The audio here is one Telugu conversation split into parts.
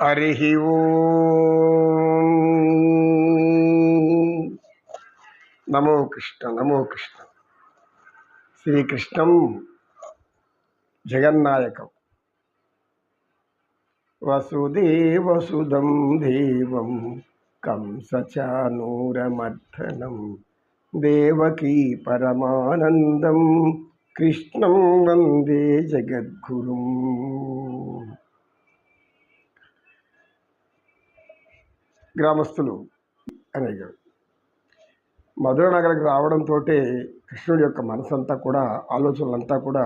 హరి ఓం. నమో కృష్ణ నమో కృష్ణ. శ్రీకృష్ణం జగన్నాయకం. వసుదేవసుదం దేవం కంసచానూరమర్దనం దేవకీ పరమానందం కృష్ణం వందే జగద్గురుం. గ్రామస్తులు అనేక మధుర నగరికి రావడంతో కృష్ణుడి యొక్క మనసంతా కూడా, ఆలోచనలంతా కూడా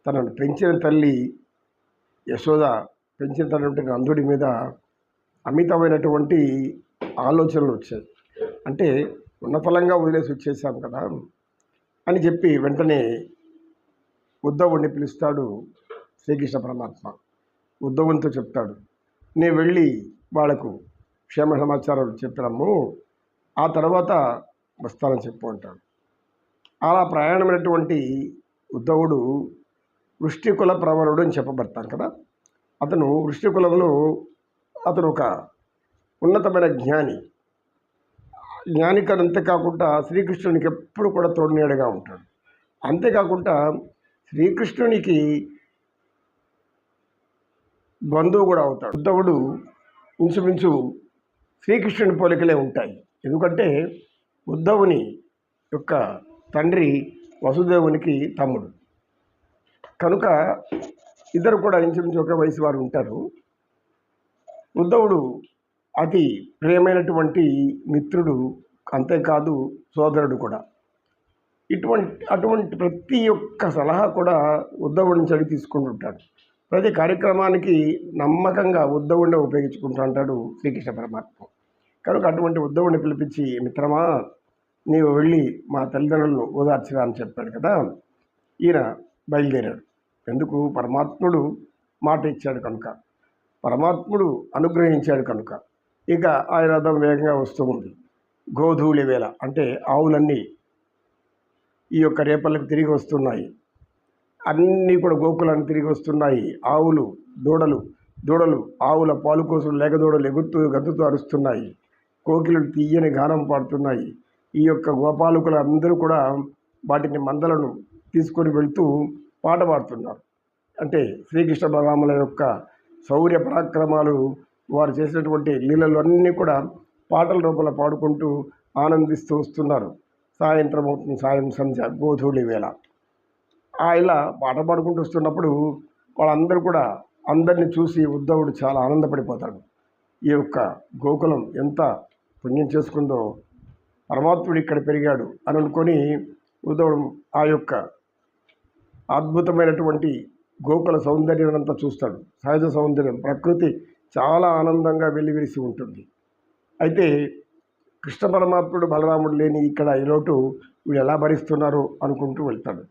తనను పెంచిన తల్లి యశోద, పెంచిన తల్లి నందుడి మీద అమితమైనటువంటి ఆలోచనలు వచ్చాయి. అంటే ఉన్న ఫలంగా వదిలేసి వచ్చేసాం కదా అని చెప్పి వెంటనే ఉద్ధవుడిని పిలుస్తాడు శ్రీకృష్ణ పరమాత్మ. ఉద్ధవునితో చెప్తాడు, నేను వెళ్ళి వాళ్లకు క్షేమ సమాచారాలు చెప్పినాము, ఆ తర్వాత వస్తానని చెప్పు అంటాడు. అలా ప్రయాణమైనటువంటి ఉద్ధవుడు వృష్టికుల ప్రవరుడు అని చెప్పబడతాను కదా. అతను వృష్టికులంలో అతను ఒక ఉన్నతమైన జ్ఞానికి అంతేకాకుండా శ్రీకృష్ణునికి ఎప్పుడు కూడా తోడునీడగా ఉంటాడు. అంతేకాకుండా శ్రీకృష్ణునికి బంధువు కూడా అవుతాడు. ఉద్ధవుడు ఇంచుమించు శ్రీకృష్ణుని పోలికలే ఉంటాయి. ఎందుకంటే ఉద్ధవుని యొక్క తండ్రి వసుదేవునికి తమ్ముడు కనుక ఇద్దరు కూడా ఇంచుమించు ఒకే వయసు వారు ఉంటారు. ఉద్ధవుడు అతి ప్రియమైనటువంటి మిత్రుడు, అంతేకాదు సోదరుడు కూడా. అటువంటి ప్రతి ఒక్క సలహా కూడా ఉద్ధవుడి నుంచి అడిగి తీసుకుంటుంటాడు. ప్రతి కార్యక్రమానికి నమ్మకంగా ఉద్ధవుడిని ఉపయోగించుకుంటూ అంటాడు శ్రీకృష్ణ పరమాత్మ. కనుక అటువంటి ఉద్ధవుడిని పిలిపించి, మిత్రమా నీవు వెళ్ళి మా తల్లిదండ్రులను ఓదార్చిరా అని చెప్పాడు కదా. ఈయన బయలుదేరాడు. ఎందుకు? పరమాత్ముడు మాట ఇచ్చాడు కనుక, పరమాత్ముడు అనుగ్రహించాడు కనుక. ఇక ఆ రథం వేగంగా వస్తూ ఉంది. గోధూళి వేళ అంటే ఆవులన్నీ ఈ యొక్క రేపలకు తిరిగి వస్తున్నాయి. అన్నీ కూడా గోకులాన్ని తిరిగి వస్తున్నాయి. ఆవులు, దూడలు ఆవుల పాలు కోసం లేగదూడలు ఎగురుతూ గద్దుతూ అరుస్తున్నాయి. కోకిలు తీయని గానం పాడుతున్నాయి. ఈ యొక్క గోపాలకులు అందరూ కూడా వాటిని మందలను తీసుకొని వెళ్తూ పాట పాడుతున్నారు. అంటే శ్రీకృష్ణ బలరాముల యొక్క శౌర్య పరాక్రమాలు, వారు చేసినటువంటి లీలలు అన్నీ కూడా పాటల రూపంలో పాడుకుంటూ ఆనందిస్తూ వస్తున్నారు. సాయంత్రం అవుతుంది, సాయం సంధ్య, గోధూళి వేళ. ఇలా పాట పాడుకుంటూ వస్తున్నప్పుడు వాళ్ళందరూ కూడా అందరినీ చూసి ఉద్ధవుడు చాలా ఆనందపడిపోతాడు. ఈ యొక్క గోకులం ఎంత పుణ్యం చేసుకుందో, పరమాత్ముడు ఇక్కడ పెరిగాడు అని అనుకొని ఉద్ధవుడు ఆ యొక్క అద్భుతమైనటువంటి గోకుల సౌందర్యం అంతా చూస్తాడు. సహజ సౌందర్యం, ప్రకృతి చాలా ఆనందంగా వెల్లివిరిసి ఉంటుంది. అయితే కృష్ణ పరమాత్ముడు బలరాముడు లేని ఇక్కడ ఈ లోటు వీళ్ళు ఎలా భరిస్తున్నారు అనుకుంటూ వెళ్తాడు.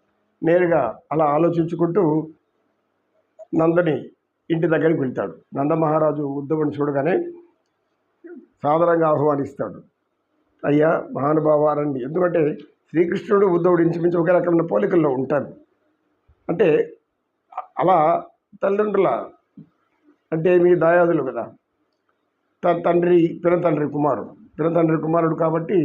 నేరుగా అలా ఆలోచించుకుంటూ నందని ఇంటి దగ్గరికి వెళ్తాడు. నందమహారాజు ఉద్ధవుని చూడగానే సాదరంగా ఆహ్వానిస్తాడు. అయ్యా మహానుభావ రండి. ఎందుకంటే శ్రీకృష్ణుడు ఉద్ధవుడు ఇంచుమించు ఒకే రకమైన పోలికల్లో ఉంటారు. అంటే అలా తల్లిదండ్రుల అంటే మీ దాయాదులు కదా, పినతండ్రి కుమారుడు కాబట్టి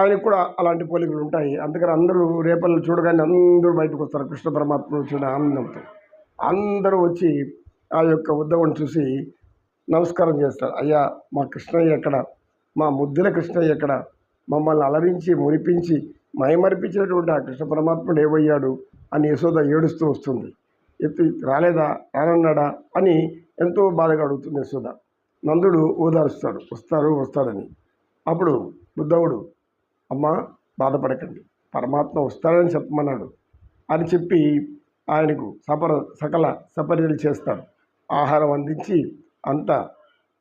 ఆయనకు కూడా అలాంటి పోలికలు ఉంటాయి. అందుకని అందరూ రేపళ్ళు చూడగానే అందరూ బయటకు వస్తారు. కృష్ణ పరమాత్మను చూడ ఆనందంతో అందరూ వచ్చి ఆ యొక్క ఉద్ధవుని చూసి నమస్కారం చేస్తారు. అయ్యా మా కృష్ణయ్య ఎక్కడ, మా ముద్దుల కృష్ణయ్య ఎక్కడ, మమ్మల్ని అలరించి మురిపించి మైమరిపించినటువంటి ఆ కృష్ణ పరమాత్ముడు ఏమయ్యాడు అని యశోద ఏడుస్తూ వస్తుంది. రాలేదా, రానన్నాడా అని ఎంతో బాధగా అడుగుతుంది యశోద. నందుడు ఓదారుస్తాడు, వస్తాడని. అప్పుడు ఉద్ధవుడు, అమ్మ బాధపడకండి, పరమాత్మ వస్తాడని చెప్పమన్నాడు అని చెప్పి ఆయనకు సకల సపర్యలు చేస్తాడు. ఆహారం అందించి అంతా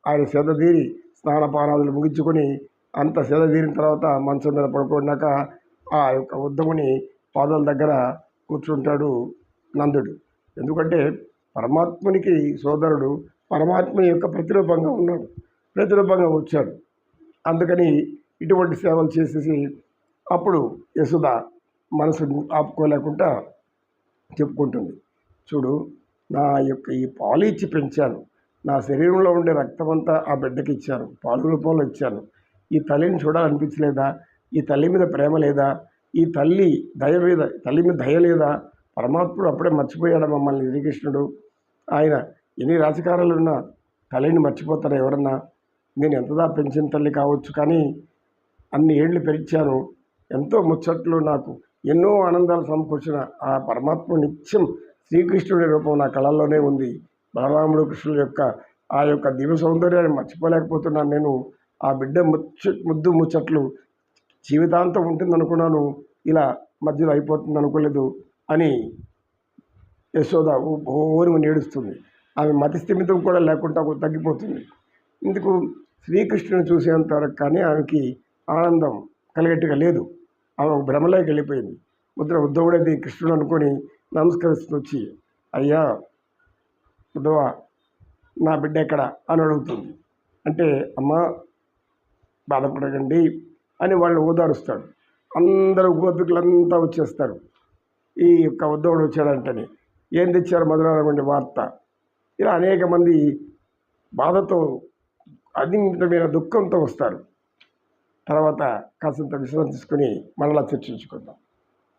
ఆయన సేదతీరి స్నానపానాదులు ముగించుకొని అంత సేదతీరిన తర్వాత మంచం మీద పడుకున్నాక ఆ యొక్క ఉద్ధవుని పాదాల దగ్గర కూర్చుంటాడు నందుడు. ఎందుకంటే పరమాత్మునికి సోదరుడు, పరమాత్మ యొక్క ప్రతిరూపంగా ఉన్నాడు, ప్రతిరూపంగా వచ్చాడు. అందుకని ఇటువంటి సేవలు చేసేసి అప్పుడు యశోద మనసు ఆపుకోలేకుండా చెప్పుకుంటుంది, చూడు, నా యొక్క ఈ పాలు ఇచ్చి పెంచాను, నా శరీరంలో ఉండే రక్తమంతా ఆ బిడ్డకి ఇచ్చాను, పాలు రూపంలో ఇచ్చాను. ఈ తల్లిని చూడాలనిపించలేదా? ఈ తల్లి మీద ప్రేమ లేదా? ఈ తల్లి మీద దయ లేదా? పరమాత్ముడు అప్పుడే మర్చిపోయాడు మమ్మల్ని శ్రీకృష్ణుడు. ఆయన ఎన్ని రాజకారాలున్నా తల్లిని మర్చిపోతారా ఎవరన్నా? నేను ఎంతదా పెంచిన తల్లి కావచ్చు, కానీ అన్ని ఏళ్ళు పెంచాను. ఎంతో ముచ్చట్లు, నాకు ఎన్నో ఆనందాలు సమకూర్చిన ఆ పరమాత్మ నిత్యం శ్రీకృష్ణుడి రూపం నా కళల్లోనే ఉంది. బలరాముడు కృష్ణుల యొక్క ఆ యొక్క దివ్య సౌందర్యాన్ని మర్చిపోలేకపోతున్నాను నేను. ఆ బిడ్డ ముద్దు ముచ్చట్లు జీవితాంతం ఉంటుంది అనుకున్నాను, ఇలా మధ్యలో అయిపోతుంది అనుకోలేదు అని యశోద ఓరి నేడుస్తుంది. ఆమె మతిస్థిమితం కూడా లేకుండా తగ్గిపోతుంది. ఇందుకు శ్రీకృష్ణుని చూసేంత వరకు కానీ ఆమెకి ఆనందం కలిగట్టుగా లేదు. ఆమె భ్రమలోకి వెళ్ళిపోయింది. ఉద్ధవుడేది కృష్ణుడు అనుకొని నమస్కరిస్తూ వచ్చి, అయ్యా ఉద్ధవ, నా బిడ్డ ఎక్కడ అని అడుగుతుంది. అంటే అమ్మ బాధపడకండి అని వాళ్ళు ఓదారుస్తాడు. అందరూ గోపికులంతా వచ్చేస్తారు. ఈ యొక్క ఉద్ధవుడు వచ్చాడంటని ఏం తెచ్చారు మధురమైన వార్త. ఇలా అనేక మంది బాధతో అధికమైన దుఃఖంతో వస్తారు. తర్వాత కాసంత విశ్రాంతి తీసుకుని మరలా చర్చించుకుందాం.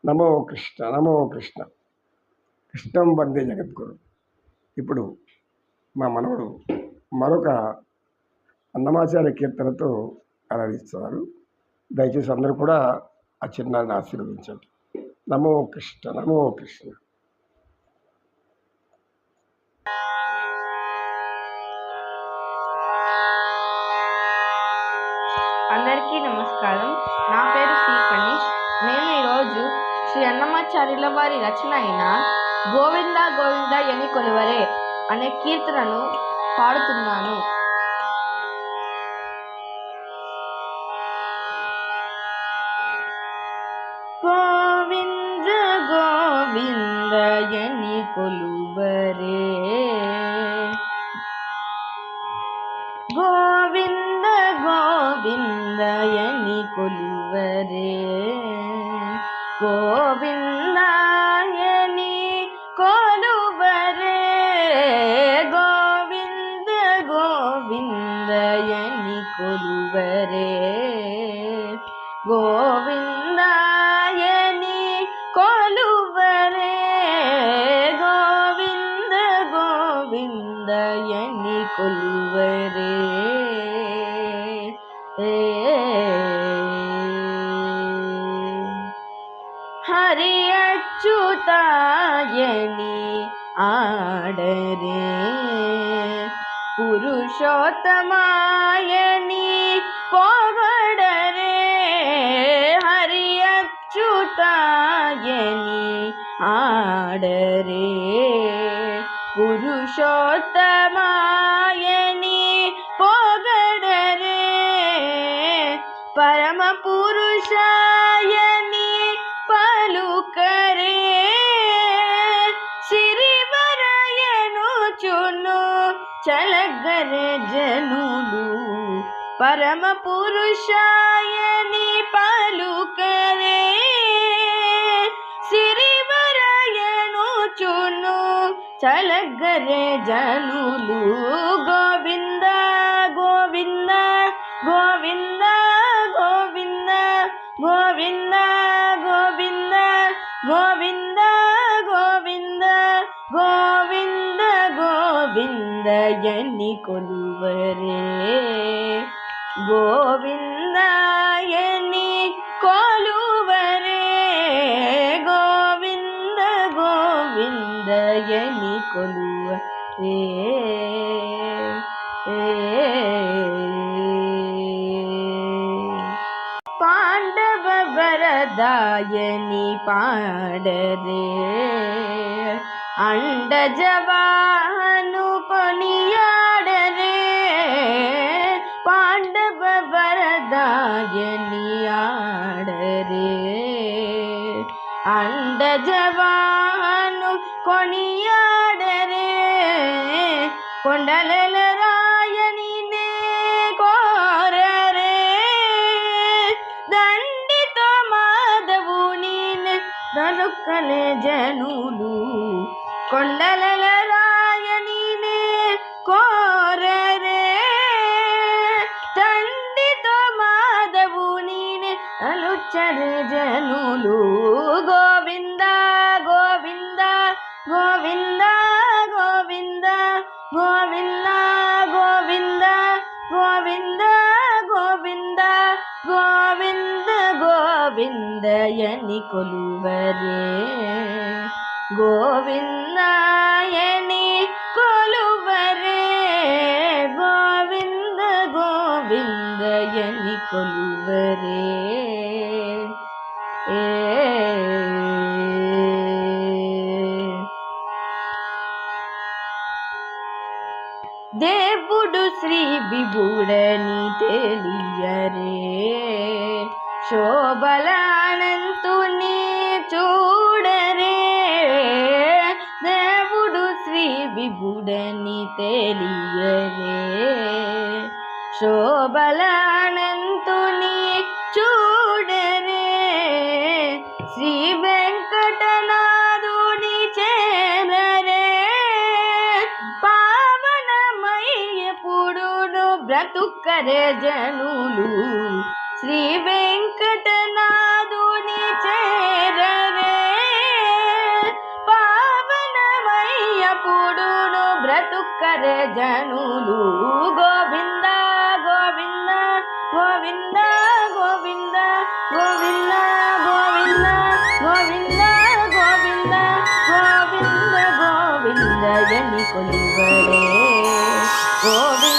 నమో కృష్ణ, నమో కృష్ణ, కృష్ణం వందే జగద్గురు. ఇప్పుడు మా మనవడు మరొక అన్నమాచార్య కీర్తనతో ఆరాధిస్తున్నారు. దయచేసి అందరూ కూడా ఆ చిన్నారిని ఆశీర్వదించండి. నమో కృష్ణ, నమో కృష్ణ. అందరికీ నమస్కారం. నా పేరు శ్రీ గణేష్. నేను ఈరోజు శ్రీ అన్నమాచార్యుల వారి రచన అయిన గోవింద గోవింద ఎని కొలువరే అనే కీర్తనను పాడుతున్నాను. గోవింద గోవింద ఎని కొలువరే, గోవింద గోవింద ఎని కొలువరే, గోవింద ఎని కొలువరే, గోవింద గోవింద ఎని కొలువరే, గోవింద ఎని కొలువరే, గోవింద గోవింద ఎని కొలువరే. హరి అచ్యుతాయని ఆడరే, పురుషోత్తమాయని పొగడరే, హరి అచ్యుతాయని ఆడరే, పురుషోత్తమాయని పొగడరే, పరమ పురుషాయని పలుకరే, సిరివరయనుచును చలగరే జనులు, పరమ పురుషాయని పలుకరే, సిరివరయనుచును చలగరే జనులు. గోవింద గోవింద గోవింద గోవింద గోవింద గోవింద గోవింద గోవింద గోవింద గోవింద ఎని కొలువరే, గోవింద ఎని కొలువరే, గోవింద గోవింద ఎని కొలువరే. వరదాయని పాడరే అండజవాను కొనియాడరే పాండవ వరదాయని ఆడరే అండజవాను కొనియాడరే కొండల రాయని నే కోరరే దండితో మాధవుని నలుకలే జనులు కొండల రాయని నే కోరరే దండితో మాధవుని నలుచరే జనులు గోవింద గోవింద గోవింద గోవింద గోవింద గోవింద గోవింద గోవింద గోవింద గోవిందయని కొలువరే గోవిందయని కొలువరే గోవింద గోవిందయని కొలువరే దేవుడు శ్రీ విభుడని తెలియరే శోభలానంతుని చూడరే దేవుడు శ్రీ విభుడని తెలియరే శోభలానంతుని చూడరే శ్రీ వెంకటనాథుని చేరరే పావనమయ్యపుడును బ్రతుకరే జనులు శ్రీ వెంకటనాథుని చేరరే పావనమయ్యపుడును బ్రతుకరే జనులు గోవింద గోవింద గోవింద గోవింద గోవింద గోవింద గోవింద గోవింద గోవింద గోవిందయని కొలువరే గోవింద